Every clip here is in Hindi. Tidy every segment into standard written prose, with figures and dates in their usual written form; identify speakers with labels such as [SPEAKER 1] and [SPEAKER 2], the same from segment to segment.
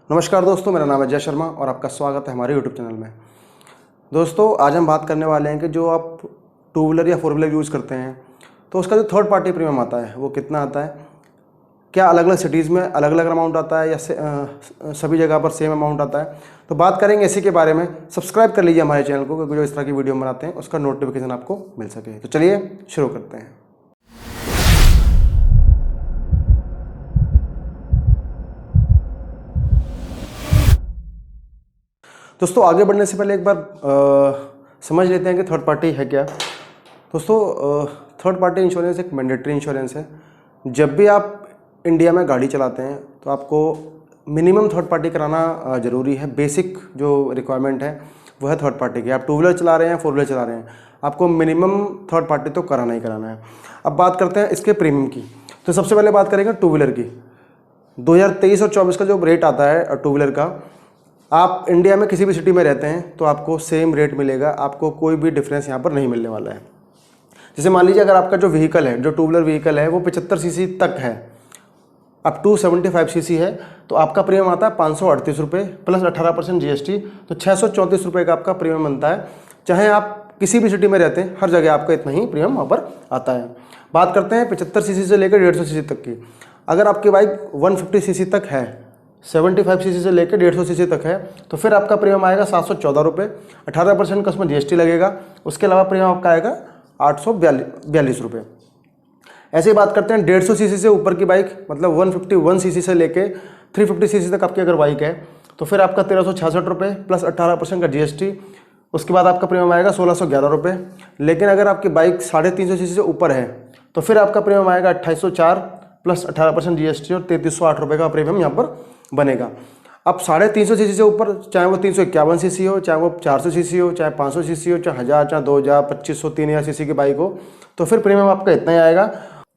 [SPEAKER 1] नमस्कार दोस्तों, मेरा नाम है जय शर्मा और आपका स्वागत है हमारे यूट्यूब चैनल में। दोस्तों, आज हम बात करने वाले हैं कि जो आप टू व्हीलर या फोर व्हीलर यूज़ करते हैं तो उसका जो थर्ड पार्टी प्रीमियम आता है वो कितना आता है, क्या अलग अलग सिटीज़ में अलग अलग अमाउंट आता है या सभी जगह पर सेम अमाउंट आता है। तो बात करेंगे इसी के बारे में। सब्सक्राइब कर लीजिए हमारे चैनल को, क्योंकि जो इस तरह की वीडियो बनाते हैं उसका नोटिफिकेशन आपको मिल सके। तो चलिए शुरू करते हैं। दोस्तों, आगे बढ़ने से पहले एक बार समझ लेते हैं कि थर्ड पार्टी है क्या। दोस्तों, थर्ड पार्टी इंश्योरेंस एक मैंडेटरी इंश्योरेंस है। जब भी आप इंडिया में गाड़ी चलाते हैं तो आपको मिनिमम थर्ड पार्टी कराना ज़रूरी है। बेसिक जो रिक्वायरमेंट है वो है थर्ड पार्टी की। आप टू व्हीलर चला रहे हैं, फोर व्हीलर चला रहे हैं, आपको मिनिमम थर्ड पार्टी तो कराना ही कराना है। अब बात करते हैं इसके प्रीमियम की। तो सबसे पहले बात करेंगे टू व्हीलर की। 2023 और 24 का जो रेट आता है टू व्हीलर का, आप इंडिया में किसी भी सिटी में रहते हैं तो आपको सेम रेट मिलेगा, आपको कोई भी डिफरेंस यहाँ पर नहीं मिलने वाला है। जैसे मान लीजिए, अगर आपका जो व्हीकल है, जो टू व्हीलर व्हीकल है, वो 75 सीसी तक है, अप टू 75 सीसी है, तो आपका प्रीमियम आता है 538 रुपये प्लस 18% जीएसटी, तो 634 रुपये का आपका प्रीमियम बनता है। चाहे आप किसी भी सिटी में रहते हैं, हर जगह आपका इतना ही प्रीमियम वहाँ पर आता है। बात करते हैं 75 सीसी से लेकर 150 सीसी तक की। अगर आपकी बाइक 150 सीसी तक है, 75 सीसी से लेकर 150 सीसी तक है, तो फिर आपका प्रीमियम आएगा 714 रुपये, 18% का उसमें जीएसटी लगेगा। उसके अलावा प्रीमियम आपका आएगा 842 रुपये। ऐसे ही बात करते हैं 150 सीसी से ऊपर की बाइक, मतलब 151 सीसी से लेके 350 सीसी तक आपकी अगर बाइक है, तो फिर आपका 1366 रुपये प्लस 18% का जीएसटी। उसके बाद आपका प्रीमियम आएगा 1611 रुपये। लेकिन अगर आपकी बाइक 350 सीसी से ऊपर है तो फिर आपका प्रीमियम आएगा 2804 प्लस 18% जीएसटी और 3308 रुपये का प्रीमियम यहाँ पर बनेगा। अब 350 सीसी से ऊपर, चाहे वो 351 सीसी हो, चाहे वो 400 सीसी हो, चाहे 500 सीसी हो, चाहे 1000, चाहे 2000, 2500, 3000 सीसी की बाइक हो, तो फिर प्रीमियम आपका इतना ही आएगा।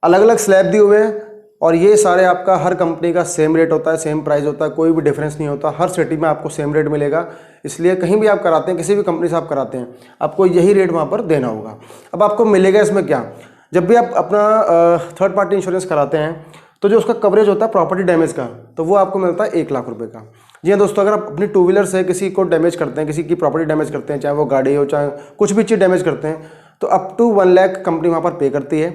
[SPEAKER 1] अलग अलग स्लैब दिए हुए हैं और ये सारे आपका हर कंपनी का सेम रेट होता है, सेम प्राइस होता है, कोई भी डिफरेंस नहीं होता। हर सिटी में आपको सेम रेट मिलेगा। इसलिए कहीं भी आप कराते हैं, किसी भी कंपनी से आप कराते हैं, आपको यही रेट वहाँ पर देना होगा। अब आपको मिलेगा इसमें क्या, जब भी आप अपना थर्ड पार्टी इंश्योरेंस कराते हैं तो जो उसका कवरेज होता है प्रॉपर्टी डैमेज का, तो वो आपको मिलता है 1 लाख रुपए का। जी हाँ दोस्तों, अगर आप अपनी टू व्हीलर से किसी को डैमेज करते हैं, किसी की प्रॉपर्टी डैमेज करते हैं, चाहे वो गाड़ी हो, चाहे कुछ भी चीज़ डैमेज करते हैं, तो अप टू 1 लाख कंपनी वहाँ पर पे करती है।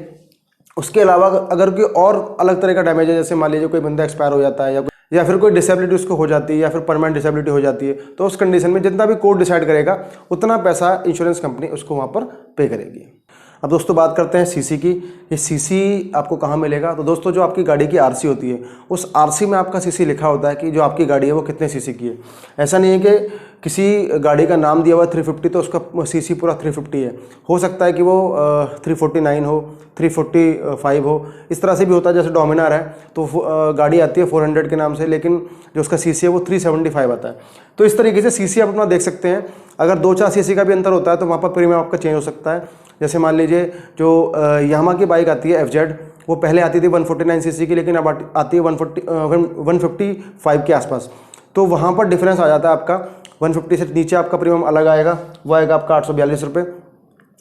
[SPEAKER 1] उसके अलावा अगर कोई और अलग तरह का डैमेज है, जैसे मान लीजिए कोई बंदा एक्सपायर हो जाता है या फिर कोई डिसेबिलिटी उसको हो जाती है या फिर परमानेंट डिसेबिलिटी हो जाती है, तो उस कंडीशन में जितना भी कोर्ट डिसाइड करेगा उतना पैसा इंश्योरेंस कंपनी उसको वहाँ पर पे करेगी। अब दोस्तों, बात करते हैं सीसी की। ये सीसी आपको कहाँ मिलेगा। तो दोस्तों, जो आपकी गाड़ी की आरसी होती है, उस आरसी में आपका सीसी लिखा होता है कि जो आपकी गाड़ी है वो कितने सीसी की है। ऐसा नहीं है कि किसी गाड़ी का नाम दिया हुआ है 350 तो उसका सीसी पूरा 350 है। हो सकता है कि वो 349 हो, 345 हो, इस तरह से भी होता है। जैसे डोमिनार है तो गाड़ी आती है 400 के नाम से, लेकिन जो उसका सीसी है वो 375 आता है। तो इस तरीके से सीसी आप अपना देख सकते हैं। अगर 2-4 सीसी का भी अंतर होता है तो वहाँ पर प्रीमियम आपका चेंज हो सकता है। जैसे मान लीजिए, जो यामा की बाइक आती है FZ, वो पहले आती थी 149 सीसी की, लेकिन अब आती है 155 के आसपास। तो वहाँ पर डिफरेंस आ जाता है आपका। 150 से नीचे आपका प्रीमियम अलग आएगा, वो आएगा आपका 842 रुपये।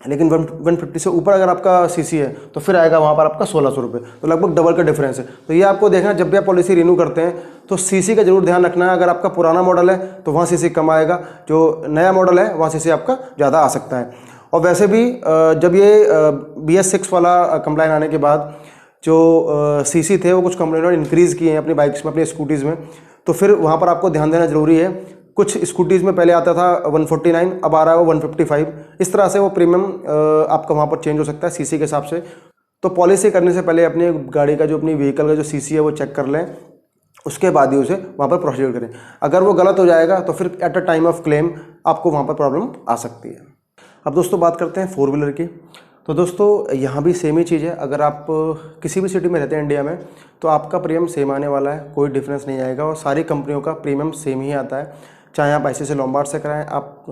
[SPEAKER 1] लेकिन 150 से ऊपर अगर आपका सीसी है तो फिर आएगा वहाँ पर आपका 1600 रुपये। तो लगभग डबल का डिफरेंस है। तो ये आपको देखना, जब भी आप पॉलिसी रिन्यू करते हैं तो सीसी का जरूर ध्यान रखना है। अगर आपका पुराना मॉडल है तो वहाँ सीसी कम आएगा, जो नया मॉडल है वहाँ सीसी आपका ज़्यादा आ सकता है। और वैसे भी जब ये BS6 वाला कंप्लाइन आने के बाद जो सीसी थे वो कुछ कंपनियों ने इंक्रीज़ किए हैं अपनी बाइक्स में, अपनी स्कूटीज़ में, तो फिर वहाँ पर आपको ध्यान देना जरूरी है। कुछ स्कूटीज़ में पहले आता था 149, अब आ रहा है वो 155। इस तरह से वो प्रीमियम आपका वहाँ पर चेंज हो सकता है सीसी के हिसाब से। तो पॉलिसी करने से पहले अपनी गाड़ी का जो अपनी व्हीकल का जो सीसी है वो चेक कर लें, उसके बाद ही उसे वहाँ पर प्रोसीजर करें। अगर वो गलत हो जाएगा तो फिर at a time of claim आपको वहाँ पर प्रॉब्लम आ सकती है। अब दोस्तों, बात करते हैं फोर व्हीलर की। तो दोस्तों, यहाँ भी सेम ही चीज़ है। अगर आप किसी भी सिटी में रहते हैं इंडिया में तो आपका प्रीमियम सेम आने वाला है, कोई डिफरेंस नहीं आएगा और सारी कंपनियों का प्रीमियम सेम ही आता है। चाहे आप ICICI लोम्बार्ड से कराएं, आप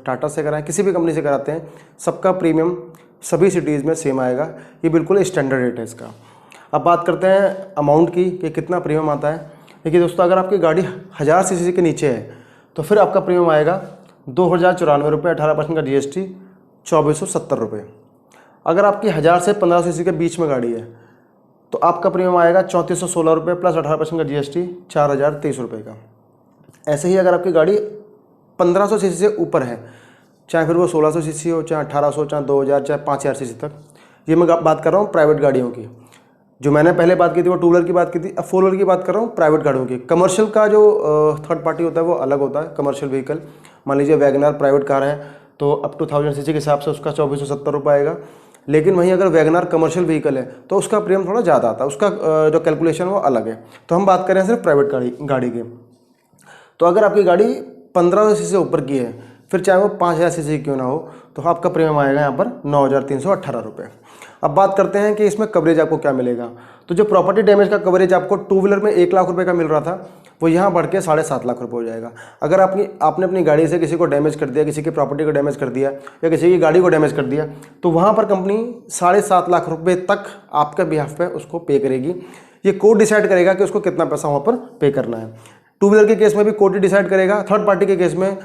[SPEAKER 1] टाटा से कराएं, किसी भी कंपनी से कराते हैं, सबका प्रीमियम सभी सिटीज़ में सेम आएगा। ये बिल्कुल स्टैंडर्ड रेट है इसका। अब बात करते हैं अमाउंट की कि कितना प्रीमियम आता है। देखिए दोस्तों, अगर आपकी गाड़ी 1000 सीसी के नीचे है तो फिर आपका प्रीमियम आएगा 2094 रुपये, 18% का जीएसटी, 2470 रुपये। अगर आपकी 1000 से 1500 सीसी के बीच में गाड़ी है तो आपका प्रीमियम आएगा 3416 रुपये प्लस 18% का जीएसटी, 4023 रुपये का। ऐसे ही अगर आपकी गाड़ी 1500 सीसी से ऊपर है, चाहे फिर वो 1600 सीसी हो, चाहे 1800, चाहे 2000, चाहे 5000 सीसी तक, ये मैं बात कर रहा हूँ प्राइवेट गाड़ियों की। जो मैंने पहले बात की थी वो टू व्हीलर की बात की थी, अब फोर व्हीलर की बात कर रहा हूँ प्राइवेट गाड़ियों की। कमर्शियल का जो थर्ड पार्टी होता है वो अलग होता है। कमर्शियल व्हीकल, मान लीजिए वैगनआर प्राइवेट कार है तो अप टू 1000 सीसी के हिसाब से उसका 2470 रुपये आएगा। लेकिन वहीं अगर वैगनआर कमर्शियल व्हीकल है तो उसका प्रीमियम थोड़ा ज़्यादा आता है, उसका जो कैलकुलेशन वो अलग है। तो हम बात करें सिर्फ प्राइवेट गाड़ी की। तो अगर आपकी गाड़ी 1500 सीसी से ऊपर की है, फिर चाहे वो 5000 सीसी क्यों ना हो, तो आपका प्रीमियम आएगा यहाँ पर 9318 रुपये। अब बात करते हैं कि इसमें कवरेज आपको क्या मिलेगा। तो जो प्रॉपर्टी डैमेज का कवरेज आपको टू व्हीलर में 1 लाख रुपए का मिल रहा था, वो यहाँ बढ़ के 7.5 लाख रुपये हो जाएगा। अगर आपने अपनी गाड़ी से किसी को डैमेज कर दिया, किसी की प्रॉपर्टी को डैमेज कर दिया या किसी की गाड़ी को डैमेज कर दिया, तो वहाँ पर कंपनी 7.5 लाख रुपये तक आपके बिहाफ पे उसको पे करेगी। ये कोर्ट डिसाइड करेगा कि उसको कितना पैसा वहाँ पर पे करना है। टू व्हीलर के केस में भी कोर्ट ही डिसाइड करेगा। थर्ड पार्टी के केस में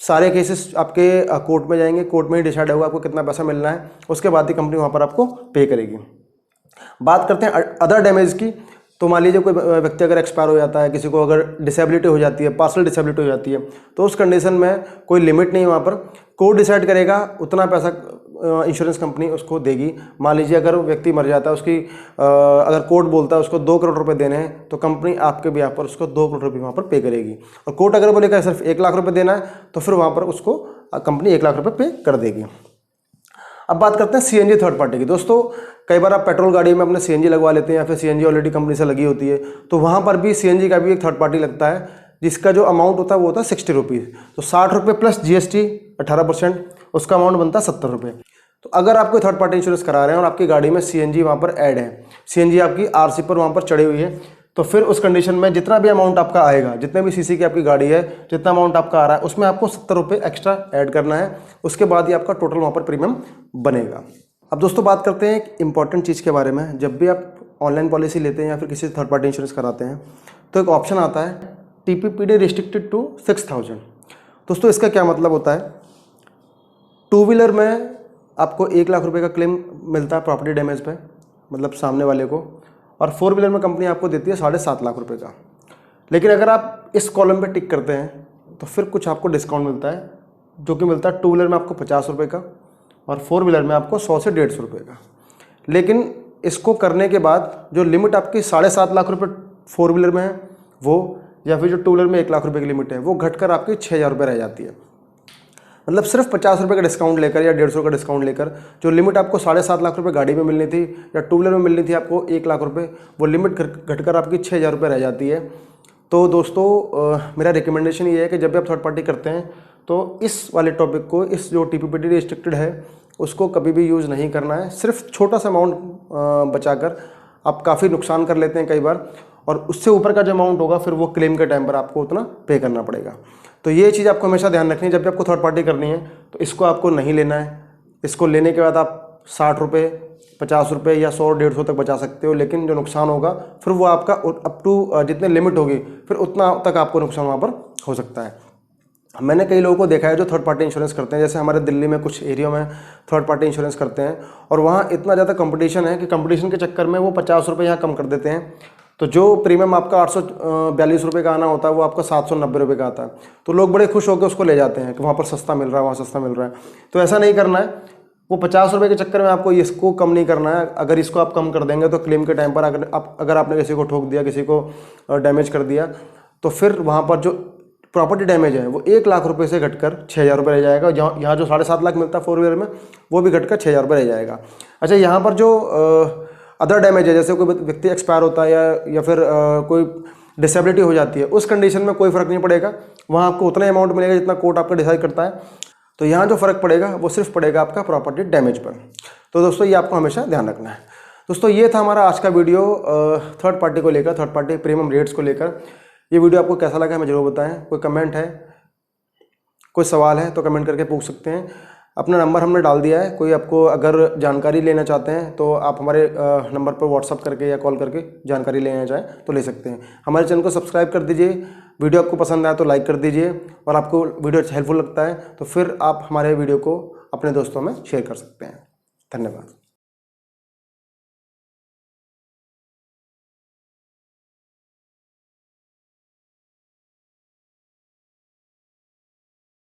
[SPEAKER 1] सारे केसेस आपके कोर्ट में जाएंगे, कोर्ट में ही डिसाइड होगा आपको कितना पैसा मिलना है, उसके बाद ही कंपनी वहाँ पर आपको पे करेगी। बात करते हैं अदर डैमेज की। तो मान लीजिए कोई व्यक्ति अगर एक्सपायर हो जाता है, किसी को अगर डिसेबिलिटी हो जाती है, पार्शियल डिसेबिलिटी हो जाती है, तो उस कंडीशन में कोई लिमिट नहीं है, वहाँ पर कोर्ट डिसाइड करेगा उतना पैसा इंश्योरेंस कंपनी उसको देगी। मान लीजिए अगर व्यक्ति मर जाता है, उसकी अगर कोर्ट बोलता है उसको 2 करोड़ रुपए देने हैं, तो कंपनी आपके बिहाफ पर उसको 2 करोड़ रुपये वहाँ पर पे करेगी। और कोर्ट अगर बोलेगा सिर्फ 1 लाख रुपये देना है, तो फिर वहाँ पर उसको कंपनी 1 लाख रुपये पे कर देगी। अब बात करते हैं सीएनजी थर्ड पार्टी की। दोस्तों, कई बार आप पेट्रोल गाड़ी में अपने सीएनजी लगवा लेते हैं या फिर सीएनजी ऑलरेडी कंपनी से लगी होती है, तो वहाँ पर भी सीएनजी का भी एक थर्ड पार्टी लगता है, जिसका जो अमाउंट होता है वो होता है 60 रुपीज़। तो 60 रुपये प्लस जीएसटी 18%, उसका अमाउंट बनता है 70 रुपये। तो अगर आप कोई थर्ड पार्टी इंश्योरेंस करा रहे हैं और आपकी गाड़ी में सीएनजी वहाँ पर ऐड है, सीएनजी आपकी आरसी पर वहाँ पर चढ़ी हुई है, तो फिर उस कंडीशन में जितना भी अमाउंट आपका आएगा, जितने भी सीसी की आपकी गाड़ी है, जितना अमाउंट आपका आ रहा है, उसमें आपको 70 रुपये एक्स्ट्रा ऐड करना है। उसके बाद ही आपका टोटल वहाँ पर प्रीमियम बनेगा। अब दोस्तों बात करते हैं एक इंपॉर्टेंट चीज़ के बारे में। जब भी आप ऑनलाइन पॉलिसी लेते हैं या फिर किसी थर्ड पार्टी इंश्योरेंस कराते हैं, तो एक ऑप्शन आता है TPPD रिस्ट्रिक्टेड टू 6000। दोस्तों, इसका क्या मतलब होता है? टू व्हीलर में आपको 1 लाख रुपये का क्लेम मिलता है प्रॉपर्टी डैमेज पे, मतलब सामने वाले को, और फोर व्हीलर में कंपनी आपको देती है 7.5 लाख रुपये का। लेकिन अगर आप इस कॉलम पे टिक करते हैं तो फिर कुछ आपको डिस्काउंट मिलता है, जो कि मिलता है टू व्हीलर में आपको 50 रुपये का और फोर व्हीलर में आपको 100 से 150 रुपये का। लेकिन इसको करने के बाद जो लिमिट आपकी 7.5 लाख रुपये फोर व्हीलर में है वो, या फिर जो टू व्हीलर में 1 लाख रुपये की लिमिट है, वो घटकर आपकी 6000 रुपये रह जाती है। मतलब सिर्फ 50 रुपये का डिस्काउंट लेकर या 150 का डिस्काउंट लेकर जो लिमिट आपको 7.5 लाख रुपये गाड़ी में मिलनी थी या टू व्हीलर में मिलनी थी आपको 1 लाख रुपये, वो लिमिट घटकर आपकी 6000 रुपये रह जाती है। तो दोस्तों, मेरा रिकमेंडेशन ये है कि जब भी आप थर्ड पार्टी करते हैं तो इस वाले टॉपिक को, इस जो TPPD रिस्ट्रिक्टेड है, उसको कभी भी यूज़ नहीं करना है। सिर्फ छोटा सा अमाउंट बचाकर आप काफ़ी नुकसान कर लेते हैं कई बार, और उससे ऊपर का जो अमाउंट होगा फिर वो क्लेम के टाइम पर आपको उतना पे करना पड़ेगा। तो ये चीज़ आपको हमेशा ध्यान रखनी है। जब भी आपको थर्ड पार्टी करनी है तो इसको आपको नहीं लेना है। इसको लेने के बाद आप 60 रुपये, 50 रुपये या 100, 150 तक बचा सकते हो, लेकिन जो नुकसान होगा फिर वो आपका अप टू जितने लिमिट होगी फिर उतना तक आपको नुकसान वहाँ पर हो सकता है। मैंने कई लोगों को देखा है जो थर्ड पार्टी इंश्योरेंस करते हैं, जैसे हमारे दिल्ली में कुछ एरिया में थर्ड पार्टी इंश्योरेंस करते हैं, और वहाँ इतना ज़्यादा कंपटीशन है कि कंपटीशन के चक्कर में वो 50 रुपये यहाँ कम कर देते हैं। तो जो प्रीमियम आपका 842 रुपये का आना होता है वो आपका 790 रुपये का आता है। तो लोग बड़े खुश होकर उसको ले जाते हैं कि वहाँ पर सस्ता मिल रहा है, वहाँ सस्ता मिल रहा है। तो ऐसा नहीं करना है। वो 50 रुपये के चक्कर में आपको इसको कम नहीं करना है। अगर इसको आप कम कर देंगे तो क्लेम के टाइम पर अगर आपने किसी को ठोक दिया, किसी को डैमेज कर दिया, तो फिर वहाँ पर जो प्रॉपर्टी डैमेज है वो 1 लाख रुपये से घटकर 6000 रुपये रह जाएगा। यहाँ जो 7.5 लाख मिलता है फोर व्हीलर में, वो भी घटकर 6000 रुपये रह जाएगा। अच्छा, यहाँ पर जो अदर डैमेज है, जैसे कोई व्यक्ति एक्सपायर होता है या फिर कोई डिसेबिलिटी हो जाती है, उस कंडीशन में कोई फ़र्क नहीं पड़ेगा। वहाँ आपको उतना अमाउंट मिलेगा जितना कोर्ट आपका डिसाइड करता है। तो यहाँ जो फ़र्क पड़ेगा वो सिर्फ पड़ेगा आपका प्रॉपर्टी डैमेज पर। तो दोस्तों, ये आपको हमेशा ध्यान रखना है। दोस्तों, ये था हमारा आज का वीडियो थर्ड पार्टी को लेकर, थर्ड पार्टी प्रीमियम रेट्स को लेकर। ये वीडियो आपको कैसा लगा हमें जरूर बताएं। कोई कमेंट है, कोई सवाल है तो कमेंट करके पूछ सकते हैं। अपना नंबर हमने डाल दिया है। कोई आपको अगर जानकारी लेना चाहते हैं तो आप हमारे नंबर पर व्हाट्सअप करके या कॉल करके जानकारी लेना चाहें तो ले सकते हैं। हमारे चैनल को सब्सक्राइब कर दीजिए। वीडियो आपको पसंद आया तो लाइक कर दीजिए, और आपको वीडियो हेल्पफुल लगता है तो फिर आप हमारे वीडियो को अपने दोस्तों में शेयर कर सकते हैं। धन्यवाद।